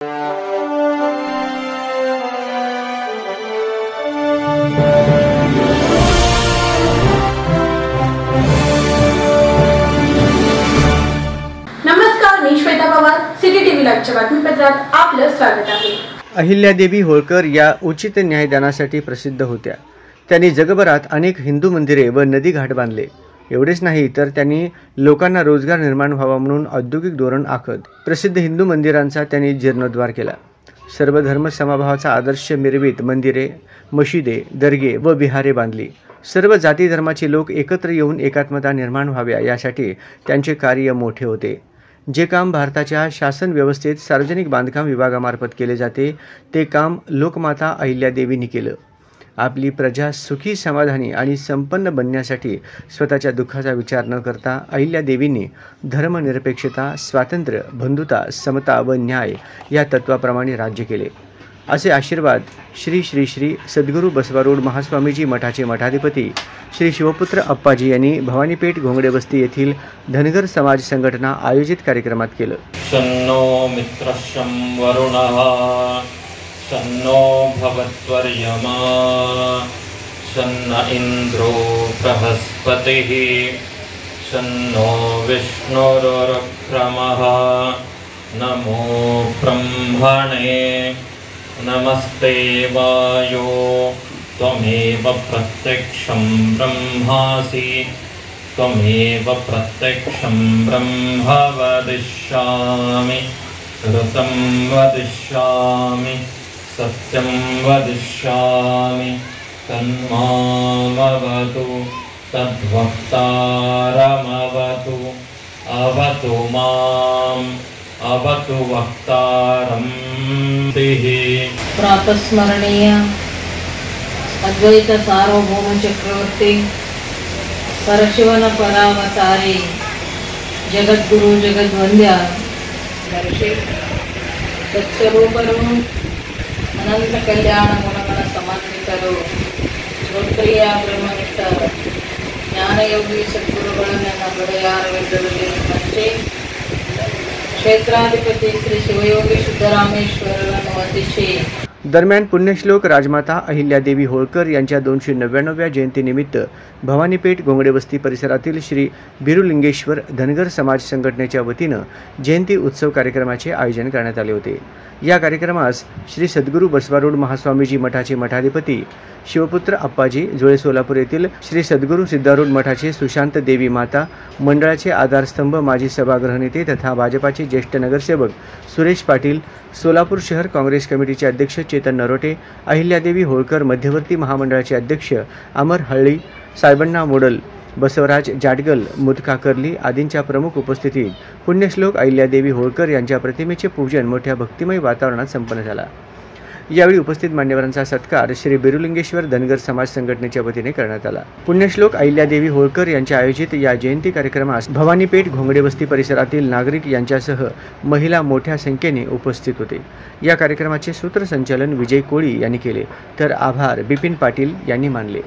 नमस्कार, मी Shweta Pawar, city TV लाईव्हच्या बातमीपत्रात आपलं स्वागत आहे। अहिल्यादेवी होळकर या उचित न्यायदानासाठी प्रसिद्ध होत्या। त्यांनी जगभरात अनेक हिंदू मंदिरे व नदी घाट बांधले। एवढेच नाही तर त्यांनी लोकांना रोजगार निर्माण व्हावा म्हणून औद्योगिक धोरण आखत प्रसिद्ध हिंदू मंदिरांचा त्यांनी जीर्णोद्धार केला। सर्व धर्म समभावाचा आदर्श मिरवीत मंदिरे, मशिदे, दर्गे व विहारे बांधली। सर्व जाती धर्माचे लोक एकत्र येऊन एकात्मता निर्माण व्हाव्या यासाठी त्यांचे कार्य मोठे होते। जे काम भारताच्या शासन व्यवस्थेत सार्वजनिक बांधकाम विभागामार्फत केले जाते ते काम लोकमाता अहिल्यादेवींनी केलं। आपली प्रजा सुखी, समाधानी आणि संपन्न बनण्यासाठी स्वतःच्या दुःखाचा विचार न करता अहिल्यादेवींनी धर्मनिरपेक्षता, स्वातंत्र्य, बंधुता, समता व न्याय या तत्वाप्रमाणे राज्य केले। असे आशीर्वाद श्री श्री श्री सद्गुरू बसवारूढ महास्वामीजी मठाचे मठाधिपती श्री शिवपुत्र अप्पाजी यांनी भवानीपेठ घोंगडे वस्ती येथील धनगर समाज संघटना आयोजित कार्यक्रमात केलं। शन्नो मित्रशं वरुणः शन्नो भवत्वर्यमा शन्न इन्द्रो बृहस्पतिः शन्नो विष्णुरुक्रमः नमो ब्रह्मणे नमस्ते वायो त्वमेव प्रत्यक्षं ब्रह्मासि त्वमेव प्रत्यक्षं ब्रह्म वदिष्यामि ऋतं वदिष्यामि सत्यं वदिष्यामि तन्मामवतु तद्वक्तारमवतु अवतु माम् अवतु वक्तारं तिः। प्रातस्मरणीय अद्वैत सार्वभौम चक्रवर्ती परशिवन परावतारी जगद्गुरु जगद्वंद्या तत्स्वरूपरू अनंत कल्याण गुणगण समन्वितರು ಶ್ರೋತ್ರಿಯ ಬ್ರಹ್ಮನಿಷ್ಠ ಜ್ಞಾನಯೋಗಿ ಸದ್ಗುರುಗಳು ನನ್ನ ಬಡೆಯಾರವಿದ್ದರಲ್ಲಿ ಮಂಚೆ क्षेत्राधिपती श्री शिवयोगी सिद्धरामेश्वरांना वंदिशी। दरम्यान पुण्यश्लोक राजमाता अहिल्यादेवी होळकर यांच्या 299व्या जयंतीनिमित्त भवानीपेठ घोंगडे वस्ती परिसरातील श्री बिरुलिंगेश्वर धनगर समाज संघटनेच्या वतीनं जयंती उत्सव कार्यक्रमाचे आयोजन करण्यात आले होते। या कार्यक्रमास श्री सद्गुरू बसवारूढ महास्वामीजी मठाचे मठाधिपती शिवपुत्र अप्पाजी, जुळे सोलापूर येथील श्री सद्गुरू सिद्धारूढ मठाचे सुशांत देवी माता, मंडळाचे आधारस्तंभ माजी सभागृह नेते तथा भाजपाचे ज्येष्ठ नगरसेवक सुरेश पाटील, सोलापूर शहर काँग्रेस कमिटीचे अध्यक्ष चेतन नरोटे, अहिल्यादेवी होळकर मध्यवर्ती महामंडळाचे अध्यक्ष अमर हळ्ळी, साहेबण्णा मोडल, बसवराज जाडगल, मुदका कर्ली आदींच्या प्रमुख उपस्थितीत पुण्यश्लोक अहिल्यादेवी होळकर यांच्या प्रतिमेचे पूजन मोठ्या भक्तिमय वातावरणात संपन्न झाला। यावेळी उपस्थित मान्यवरांचा सत्कार श्री बिरुलिंगेश्वर धनगर समाज संघटनेच्या वतीने करण्यात आला। पुण्यश्लोक अहिल्यादेवी होळकर यांच्या आयोजित या जयंती कार्यक्रमास भवानीपेठ घोंगडे वस्ती परिसरातील नागरिक यांच्यासह महिला मोठ्या संख्येने उपस्थित होते। या कार्यक्रमाचे सूत्रसंचालन विजय कोळी यांनी केले तर आभार बिपिन पाटील यांनी मानले।